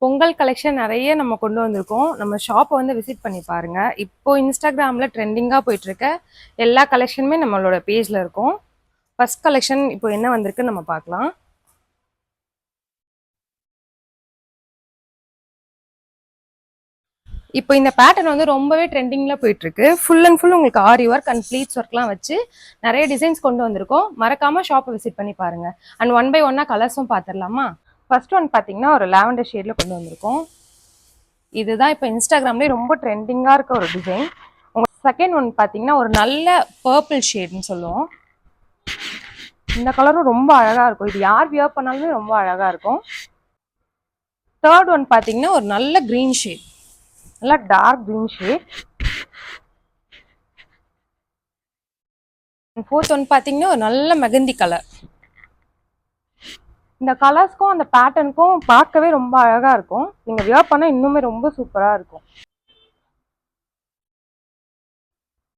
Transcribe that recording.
Pongal collection நிறைய நம்ம கொண்டு வந்திருக்கோம். நம்ம ஷாப்பை வந்து விசிட் பண்ணி பாருங்க. இப்போ இன்ஸ்டாகிராம்ல ட்ரெண்டிங்கா போயிட்டு இருக்க எல்லா கலெக்ஷனுமே நம்மளோட பேஜ்ல இருக்கும். ஃபர்ஸ்ட் கலெக்ஷன் இப்போ என்ன வந்திருக்குன்னு நம்ம பார்க்கலாம். இப்போ இந்த பேட்டர்ன் வந்து ரொம்பவே ட்ரெண்டிங்ல போயிட்டு இருக்கு. ஃபுல் அண்ட் ஃபுல் உங்களுக்கு ஆரி ஒர்க் அண்ட் ப்ளீட்ஸ் ஒர்க்லாம் வச்சு நிறைய டிசைன்ஸ் கொண்டு வந்திருக்கோம். மறக்காம ஷாப்பை விசிட் பண்ணி பாருங்க. அண்ட் ஒன் பை ஒன்னா கலர்ஸும் பார்த்துடலாமா? ஃபர்ஸ்ட் ஒன் பார்த்தீங்கன்னா ஒரு லாவெண்டர் ஷேட்ல கொண்டு வந்திருக்கோம். இதுதான் இப்போ இன்ஸ்டாகிராம்லேயே ரொம்ப ட்ரெண்டிங்காக இருக்க ஒரு டிசைன். செகண்ட் ஒன் பார்த்தீங்கன்னா ஒரு நல்ல பர்பிள் ஷேட்னு சொல்லுவோம். இந்த கலரும் ரொம்ப அழகா இருக்கும். இது யார் வியர் பண்ணாலுமே ரொம்ப அழகா இருக்கும். தேர்ட் ஒன் பார்த்தீங்கன்னா ஒரு நல்ல கிரீன் ஷேட், நல்ல dark green shade. Fourth one பார்த்தீங்கன்னா ஒரு நல்ல மெகந்தி கலர். இந்த கலர்ஸ்க்கும் அந்த பேட்டர்னுக்கும் பார்க்கவே ரொம்ப அழகா இருக்கும். நீங்க வியர் பண்ணா இன்னுமே ரொம்ப சூப்பரா இருக்கும்.